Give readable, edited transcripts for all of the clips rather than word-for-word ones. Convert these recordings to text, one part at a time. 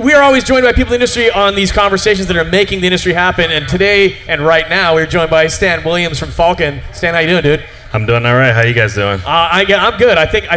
We are always joined by people in the industry on these conversations that are making the industry happen, and today and right now we're joined by Stan Williams from Falken. Stan, how you doing, dude? I'm doing all right. How you guys doing? I'm good. I think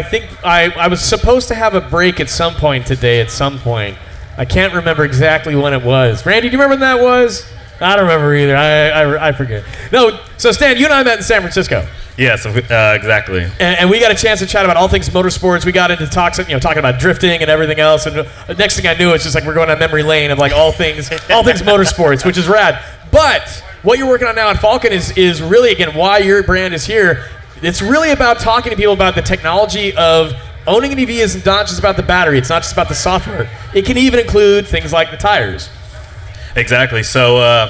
I was supposed to have a break at some point today. At some point, I can't remember exactly when it was. Randy, do you remember when that was? I don't remember either. I forget. No. So Stan, you and I met in San Francisco. Yes, exactly. And we got a chance to chat about all things motorsports. We got into talking about drifting and everything else. And the next thing I knew, it's just like we're going down memory lane of like all things motorsports, which is rad. But what you're working on now at Falken is really, again, why your brand is here. It's really about talking to people about the technology of owning an EV is not just about the battery. It's not just about the software. It can even include things like the tires. Exactly. So,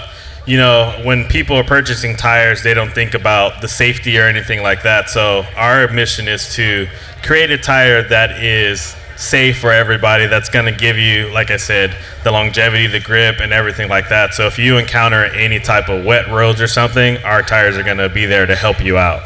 when people are purchasing tires, they don't think about the safety or anything like that. So our mission is to create a tire that is safe for everybody, that's going to give you, like I said, the longevity, the grip, and everything like that. So if you encounter any type of wet roads or something, our tires are going to be there to help you out,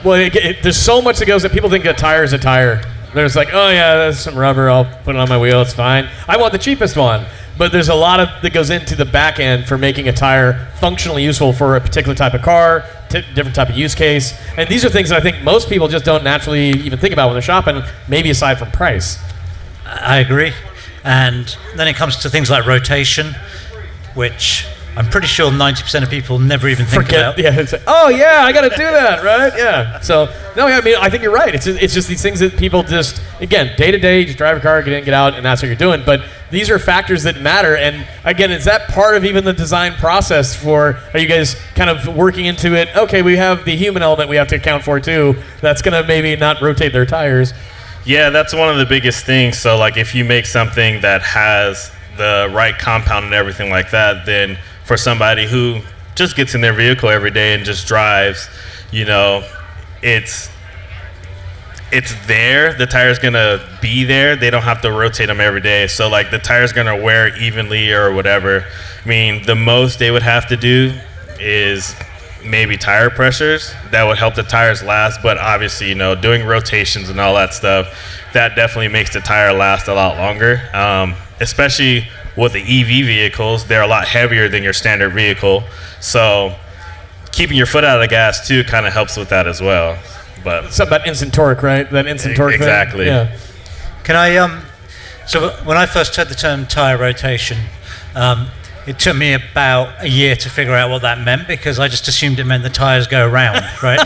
Well, there's so much that goes that people think a tire is a tire. There's like, oh yeah, that's some rubber, I'll put it on my wheel, it's fine. I want the cheapest one. But there's a lot that goes into the back end for making a tire functionally useful for a particular type of car, different type of use case. And these are things that I think most people just don't naturally even think about when they're shopping, maybe aside from price. I agree. And then it comes to things like rotation, which I'm pretty sure 90% of people never even think about. Yeah, it's like, oh yeah, I got to do that, right? Yeah. So no, I mean, I think you're right. It's just these things that people just, again, day to day, you just drive a car, get in, get out, and that's what you're doing. But these are factors that matter. And again, is that part of even the design process are you guys kind of working into it? Okay, we have the human element we have to account for too. That's going to maybe not rotate their tires. Yeah, that's one of the biggest things. So like if you make something that has the right compound and everything like that, then for somebody who just gets in their vehicle every day and just drives, it's there. The tire's gonna be there. They don't have to rotate them every day. So like the tire's gonna wear evenly or whatever. I mean, the most they would have to do is maybe tire pressures. That would help the tires last. But obviously, doing rotations and all that stuff, that definitely makes the tire last a lot longer. Especially with the EV vehicles, they're a lot heavier than your standard vehicle. So keeping your foot out of the gas too kind of helps with that as well. But something about instant torque, right? That instant torque exactly. thing. Yeah. Can I, so when I first heard the term tire rotation, it took me about a year to figure out what that meant, because I just assumed it meant the tires go around, right?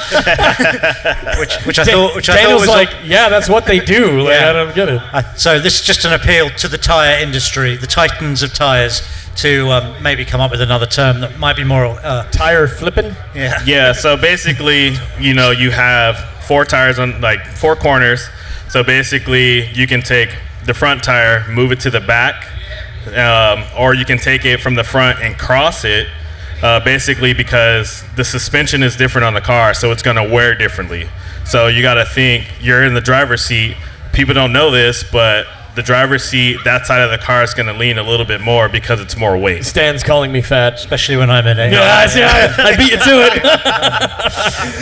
which I thought Daniel's was like, yeah, that's what they do. Like, yeah. I don't get it. So this is just an appeal to the tire industry, the titans of tires, to maybe come up with another term that might be more tire flipping. Yeah. Yeah. So basically, you have four tires on like four corners. So basically, you can take the front tire, move it to the back. Or you can take it from the front and cross it, basically because the suspension is different on the car, so it's going to wear differently. So you got to think, you're in the driver's seat. People don't know this, but the driver's seat, that side of the car is going to lean a little bit more because it's more weight. Stan's calling me fat. Especially when I'm in it. Yeah, I beat you to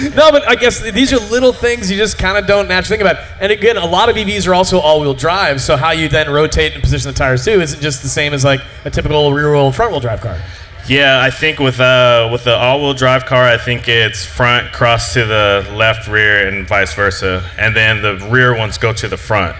it. No, but I guess these are little things you just kind of don't naturally think about. And again, a lot of EVs are also all-wheel drive, so how you then rotate and position the tires too isn't just the same as like a typical rear-wheel, front-wheel drive car. Yeah, I think with the all-wheel drive car, I think it's front cross to the left rear and vice versa, and then the rear ones go to the front.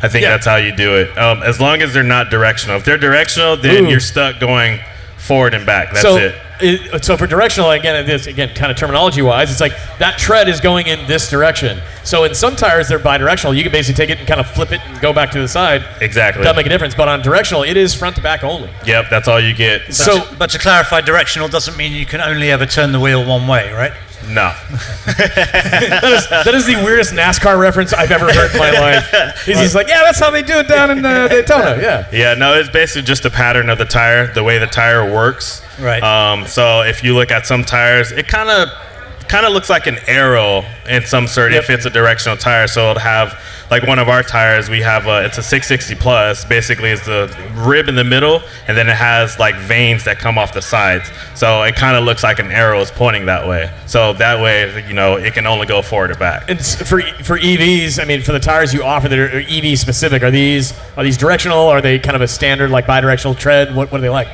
I think that's how you do it. As long as they're not directional. If they're directional, then you're stuck going forward and back. That's it. So for directional, again, kind of terminology-wise, it's like that tread is going in this direction. So in some tires, they're bidirectional. You can basically take it and kind of flip it and go back to the side. Exactly. Doesn't make a difference. But on directional, it is front to back only. Yep, that's all you get. But to clarify, directional doesn't mean you can only ever turn the wheel one way, right? No. that is the weirdest NASCAR reference I've ever heard in my life. He's like, yeah, that's how they do it down in Daytona. Yeah. Yeah, no, it's basically just the pattern of the tire, the way the tire works. Right. So if you look at some tires, it kind of kind of looks like an arrow in some sort if it's a directional tire. So it'll have, like one of our tires, we have it's a 660 plus. Basically, it's the rib in the middle, and then it has like veins that come off the sides. So it kind of looks like an arrow is pointing that way. So that way, it can only go forward or back. And for EVs, I mean, for the tires you offer that are EV specific, are these directional? Are they kind of a standard like bidirectional tread? What are they like?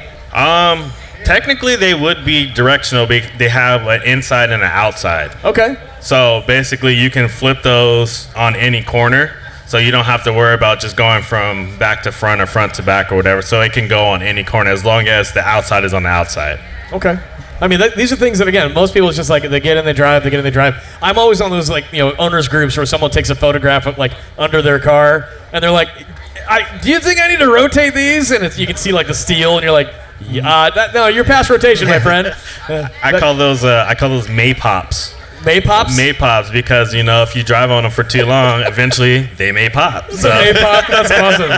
Technically, they would be directional. They have an inside and an outside. Okay. So basically, you can flip those on any corner. So you don't have to worry about just going from back to front or front to back or whatever. So it can go on any corner as long as the outside is on the outside. Okay. I mean, these are things that, again, most people it's just like they get in, they drive. I'm always on those owners groups where someone takes a photograph of like under their car and they're like, do you think I need to rotate these? And you can see like the steel and you're like, no, you're past rotation, my friend. I call those Maypops. Maypops? Maypops, because if you drive on them for too long, eventually they may pop. So. Maypop, that's awesome.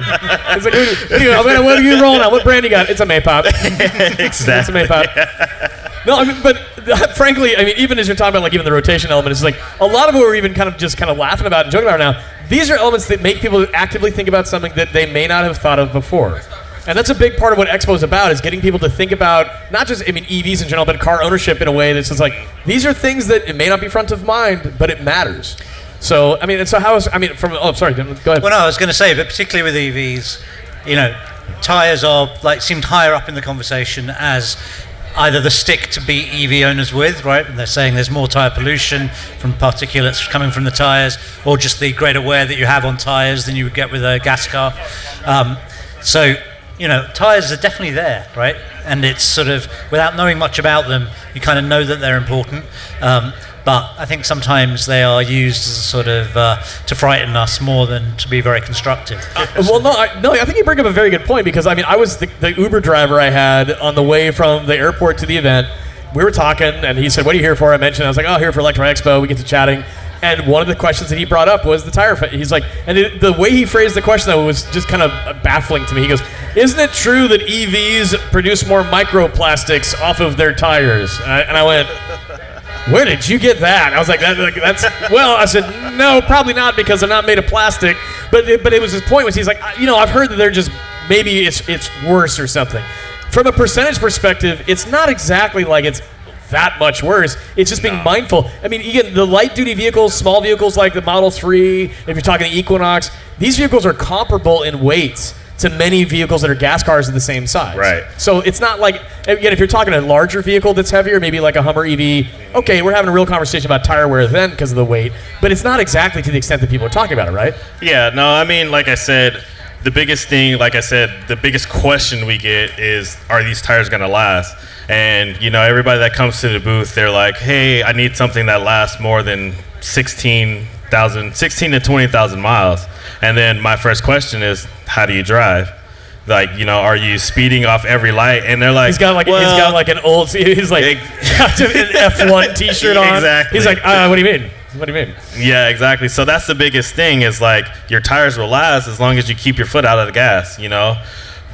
It's like, what are you rolling on? What brand you got? It's a Maypop. Exactly. It's a Maypop. No, I mean, but frankly, I mean, even as you're talking about like even the rotation element, it's like a lot of what we're even kind of laughing about and joking about now. These are elements that make people actively think about something that they may not have thought of before. And that's a big part of what Expo is about, is getting people to think about not just, EVs in general, but car ownership in a way that's just like, these are things that it may not be front of mind, but it matters. So, sorry, go ahead. Well, no, I was going to say, but particularly with EVs, tires are seemed higher up in the conversation as either the stick to beat EV owners with, right? And they're saying there's more tire pollution from particulates coming from the tires, or just the greater wear that you have on tires than you would get with a gas car. Tires are definitely there, right? And it's sort of, without knowing much about them, you kind of know that they're important. But I think sometimes they are used as a sort of to frighten us more than to be very constructive. I think you bring up a very good point, because I was the Uber driver I had on the way from the airport to the event. We were talking, and he said, "What are you here for?" I mentioned, I was like, "Oh, here for Electrify Expo." We get to chatting. And one of the questions that he brought up was the tire. He's like, the way he phrased the question though was just kind of baffling to me. He goes, "Isn't it true that EVs produce more microplastics off of their tires?" And I went, "Where did you get that?" I was like, "That's." Well, I said, "No, probably not, because they're not made of plastic." But it was his point was he's like, I've heard that they're just maybe it's worse or something. From a percentage perspective, it's not exactly like it's that much worse. It's just being mindful. I mean, again, the light-duty vehicles, small vehicles like the Model 3, if you're talking the Equinox, these vehicles are comparable in weight to many vehicles that are gas cars of the same size. Right. So it's not like, again, if you're talking a larger vehicle that's heavier, maybe like a Hummer EV, okay, we're having a real conversation about tire wear then because of the weight, but it's not exactly to the extent that people are talking about it, right? Yeah, no, I mean, like I said, the biggest thing, like I said, the biggest question we get is, are these tires going to last? And, everybody that comes to the booth, they're like, hey, I need something that lasts more than 16 to 20,000 miles. And then my first question is, how do you drive? Like, are you speeding off every light? And they're like, he's got like an old, he's like, got an F1 t-shirt on. Exactly. He's like, what do you mean? What do you mean? Yeah, exactly. So that's the biggest thing, is like, your tires will last as long as you keep your foot out of the gas,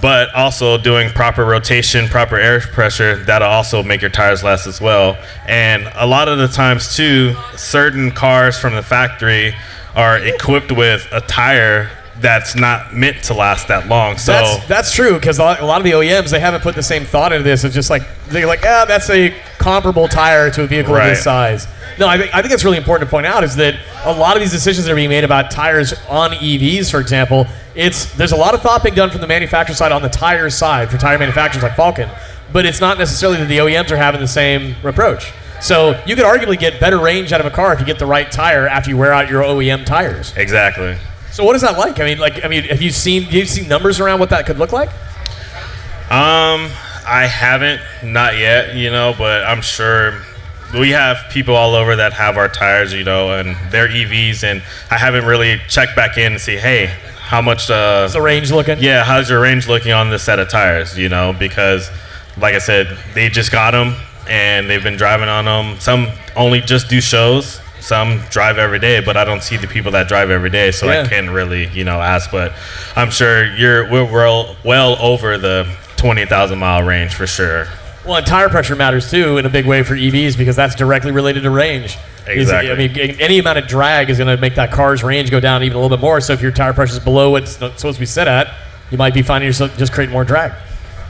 But also doing proper rotation, proper air pressure, that'll also make your tires last as well. And a lot of the times too, certain cars from the factory are equipped with a tire that's not meant to last that long. So that's true, because a lot of the OEMs, they haven't put the same thought into this. It's just like, they're like, that's a comparable tire to a vehicle of this size. No, I think that's really important to point out, is that a lot of these decisions that are being made about tires on EVs, for example, there's a lot of thought being done from the manufacturer side on the tire side for tire manufacturers like Falken, but it's not necessarily that the OEMs are having the same approach. So you could arguably get better range out of a car if you get the right tire after you wear out your OEM tires. Exactly. So what is that like? Have you seen numbers around what that could look like? I haven't, not yet, but I'm sure we have people all over that have our tires, and they're EVs, and I haven't really checked back in to see, hey, how much how's the range looking? Yeah, how's your range looking on this set of tires? Because, like I said, they just got them and they've been driving on them. Some only just do shows. Some drive every day, but I don't see the people that drive every day, so I can't really, ask. But I'm sure we're well over the 20,000 mile range for sure. Well, and tire pressure matters too in a big way for EVs because that's directly related to range. Exactly. I mean, any amount of drag is going to make that car's range go down even a little bit more. So if your tire pressure is below what it's supposed to be set at, you might be finding yourself just creating more drag.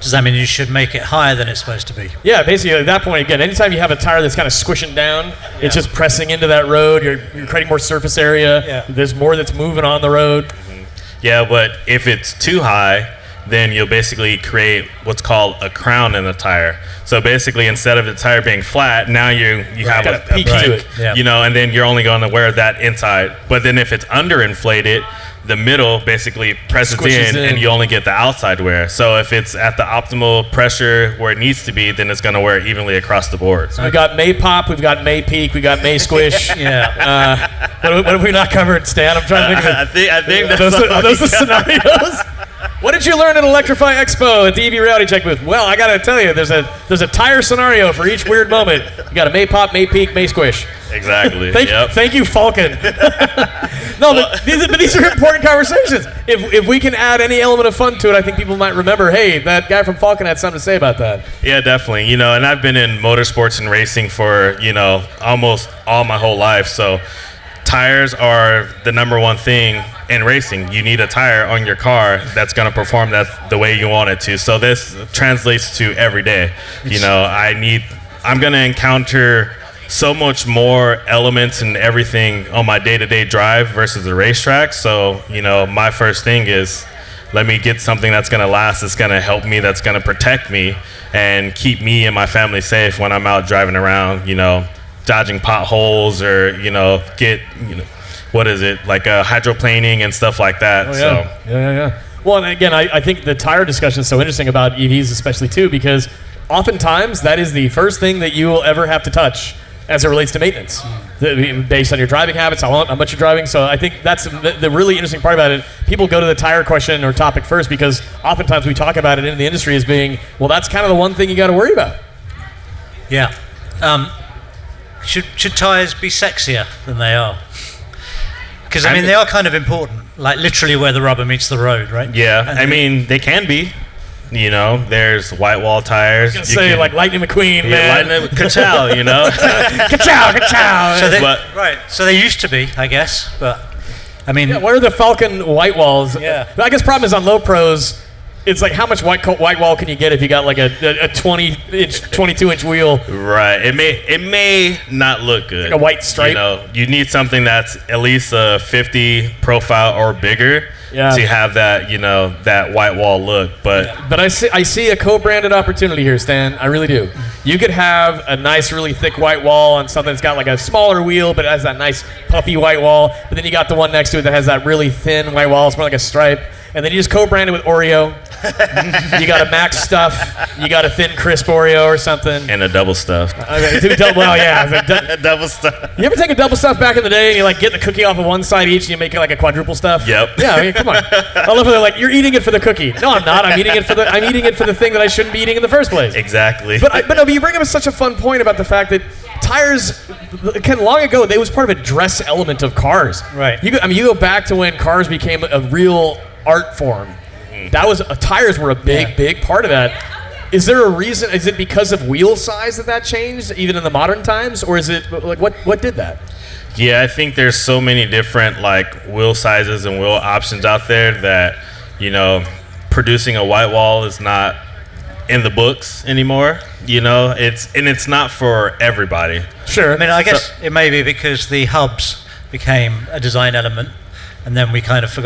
Does that mean you should make it higher than it's supposed to be? Yeah, basically at that point, again, anytime you have a tire that's kind of squishing down, it's just pressing into that road. You're creating more surface area. Yeah. There's more that's moving on the road. Yeah, but if it's too high, then you'll basically create what's called a crown in the tire. So basically, instead of the tire being flat, now you have a peak to it. Yeah. you know, and then you're only going to wear that inside. But then if it's underinflated, the middle basically presses in, and you only get the outside wear. So if it's at the optimal pressure where it needs to be, then it's going to wear evenly across the board. So we've got May Pop, we've got May Peak, we've got May Squish. Yeah. What have we not covered, Stan? I'm trying to think of I think that's are those the scenarios? What did you learn at Electrify Expo at the EV Reality Check booth? Well, I got to tell you, there's a tire scenario for each weird moment. You got a May Pop, May Peak, May Squish. Exactly. Thank you, Falken. No, but these are important conversations. If we can add any element of fun to it, I think people might remember, hey, that guy from Falken had something to say about that. Yeah, definitely. You know, and I've been in motorsports and racing for, you know, almost all my whole life. So tires are the number one thing in racing. You need a tire on your car that's going to perform that the way you want it to. So this translates to every day. You know, I'm going to encounter so much more elements and everything on my day-to-day drive versus the racetrack. So, you know, my first thing is let me get something that's going to last, that's going to help me, that's going to protect me and keep me and my family safe when I'm out driving around, you know, dodging potholes or, you know, what is it, like hydroplaning and stuff like that. Oh, yeah. So Yeah. Well, and again, I think the tire discussion is so interesting about EVs especially too, because oftentimes that is the first thing that you will ever have to touch as it relates to maintenance, based on your driving habits, how much you're driving. So I think that's the really interesting part about it. People go to the tire question or topic first because oftentimes we talk about it in the industry as being, well, that's kind of the one thing you got to worry about. Yeah. Should tires be sexier than they are? Because I mean, they are kind of important, like literally where the rubber meets the road, right? yeah, I mean, they can be. You know, there's white wall tires. I was gonna say like Lightning McQueen, man. Lightning ka-chow, you know. Ka-chow. So they used to be, I guess, but I mean, What are the Falken white walls? Yeah. I guess problem is on low pros, it's like how much white wall can you get if you got like a 20-inch, 22-inch wheel? Right. It may not look good. Like a white stripe. You know, you need something that's at least a 50 profile or bigger to have that, you know, that white wall look. But I see a co-branded opportunity here, Stan. I really do. You could have a nice, really thick white wall on something that's got like a smaller wheel, but it has that nice puffy white wall. But then you got the one next to it that has that really thin white wall. It's more like a stripe. And then you just co-brand it with Oreo. You got a Max Stuff. You got a thin crisp Oreo or something. and a double stuff. Okay, well, yeah. Double stuff. You ever take a double stuff back in the day and you like get the cookie off of one side each and you make it like a quadruple stuff? Yep. Yeah, I mean, come on. I love how they're like, you're eating it for the cookie. No, I'm not. I'm eating it for the thing that I shouldn't be eating in the first place. Exactly. But you bring up such a fun point about the fact that tires, long ago, they was part of a dress element of cars. Right. You go back to when cars became a real art form. Tires were a big part of that. Is there a reason? Is it because of wheel size that changed, even in the modern times, or is it like what did that? Yeah, I think there's so many different like wheel sizes and wheel options out there that, you know, producing a white wall is not in the books anymore. You know, it's not for everybody. Sure. I mean, I guess it may be because the hubs became a design element, and then we kind of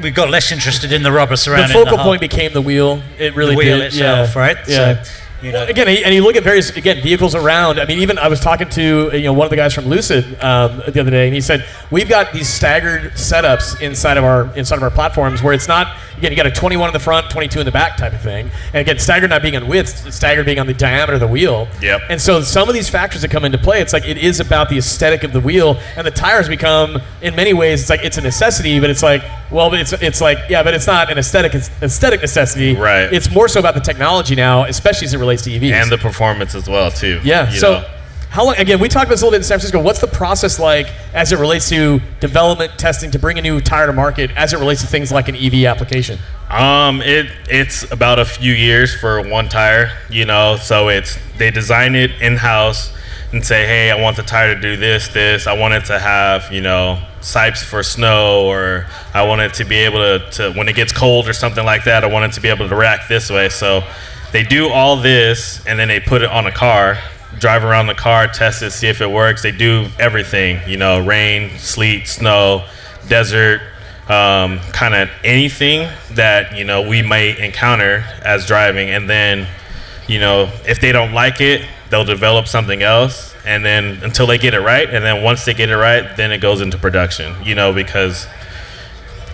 we got less interested in the rubber surrounding the focal point became the wheel. It really the wheel did. itself, right? Yeah. So, you know. Again, and you look at various vehicles around. I mean, even I was talking to one of the guys from Lucid the other day, and he said we've got these staggered setups inside of our platforms where it's not. Again, you got a 21 in the front, 22 in the back type of thing. And again, staggered not being on width, staggered being on the diameter of the wheel. Yep. And so some of these factors that come into play, it's like it is about the aesthetic of the wheel, and the tires become, in many ways, it's like it's a necessity, but it's like, well, but it's like, yeah, but it's not an aesthetic necessity. Right. It's more so about the technology now, especially as it relates to EVs. And the performance as well too. Yeah. You So know? How long? Again, we talked about this a little bit in San Francisco. What's the process like as it relates to development, testing to bring a new tire to market, as it relates to things like an EV application? It's about a few years for one tire, so they design it in-house and say, hey, I want the tire to do this. I want it to have, sipes for snow, or I want it to be able to when it gets cold or something like that, I want it to be able to react this way. So they do all this, and then they put it on a car, drive around the car, test it, see if it works. They do everything, rain, sleet, snow, desert, kind of anything that we might encounter as driving. And then if they don't like it, they'll develop something else, and then until they get it right, and then once they get it right, then it goes into production, because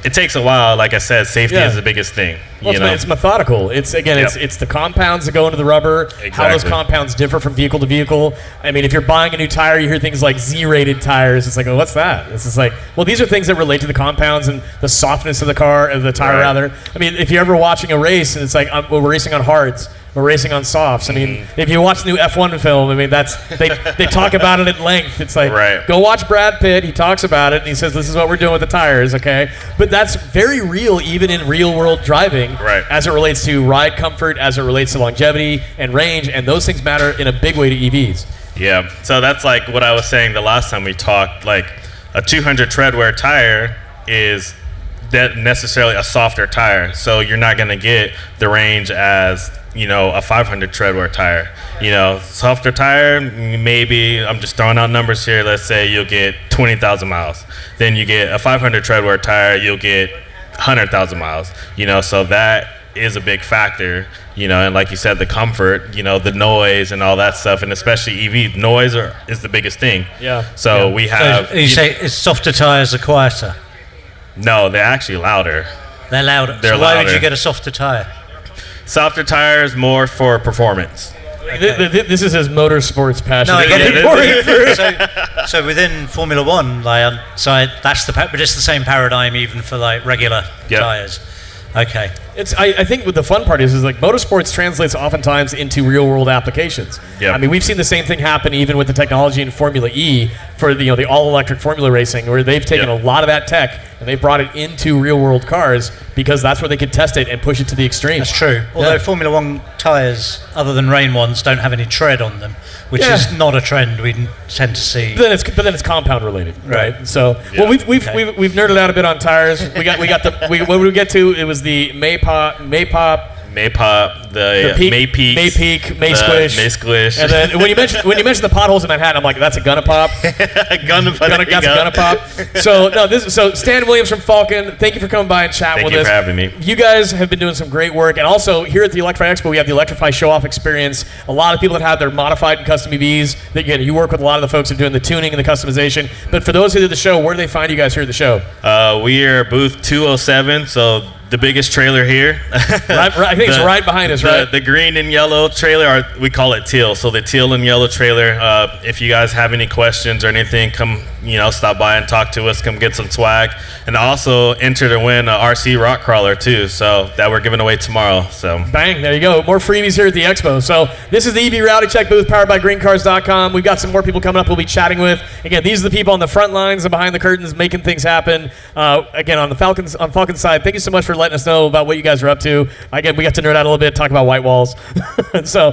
it takes a while. Like I said, safety is the biggest thing. Well, it's methodical. It's the compounds that go into the rubber, exactly. How those compounds differ from vehicle to vehicle. I mean, if you're buying a new tire, you hear things like Z-rated tires. It's like, oh, what's that? It's just like, well, these are things that relate to the compounds and the softness of the car, of the tire rather. I mean, if you're ever watching a race and it's like, we're racing on hards, we're racing on softs. I mean, if you watch the new F1 film, I mean, they talk about it at length. It's like, go watch Brad Pitt. He talks about it, and he says, this is what we're doing with the tires, okay? But that's very real, even in real-world driving, as it relates to ride comfort, as it relates to longevity and range, and those things matter in a big way to EVs. Yeah, so that's like what I was saying the last time we talked. Like, a 200 treadwear tire is necessarily a softer tire, so you're not going to get the range as a 500 treadwear tire. Softer tire, maybe, I'm just throwing out numbers here, let's say you'll get 20,000 miles. Then you get a 500 treadwear tire, you'll get 100,000 miles. So that is a big factor, and like you said, the comfort, the noise and all that stuff, and especially EV, noise is the biggest thing. Yeah. So we have... So you say it's softer tires are quieter? No, they're actually louder. They're louder. They're so why louder. would you get a softer tire? Softer tires more for performance. This is his motorsports passion. No, I get it. So within Formula One, that's but it's the same paradigm even for regular tires. Okay. I think what the fun part is like motorsports translates oftentimes into real world applications. Yep. I mean, we've seen the same thing happen even with the technology in Formula E for the all electric formula racing, where they've taken a lot of that tech and they've brought it into real world cars because that's where they could test it and push it to the extreme. That's true. Although Formula One tires, other than rain ones, don't have any tread on them, which is not a trend we tend to see. But then it's compound related, right? So we've nerded out a bit on tires. What did we get to? It was the Maypop, the Maypeak, May Squish. And then when you mentioned the potholes in Manhattan, I'm like, that's a gonna pop. Gonna pop. So Stan Williams from Falken, thank you for coming by and chatting with us. Thank you for having me. You guys have been doing some great work, and also here at the Electrify Expo, we have the Electrify show-off experience. A lot of people that have their modified and custom EVs. That you work with a lot of the folks who are doing the tuning and the customization. But for those who did the show, where do they find you guys here at the show? We are booth 207, so the biggest trailer here. I think it's right behind us, right? The green and yellow trailer, we call it teal. So the teal and yellow trailer, if you guys have any questions or anything, come stop by and talk to us, come get some swag. And also enter to win a RC rock crawler too, so that we're giving away tomorrow. So bang, there you go. More freebies here at the Expo. So this is the EV Reality Check booth powered by GreenCars.com. We've got some more people coming up we'll be chatting with. Again, these are the people on the front lines and behind the curtains making things happen. Again, on Falken's side, thank you so much for letting us know about what you guys are up to. Again, we got to nerd out a little bit, talk about white walls. So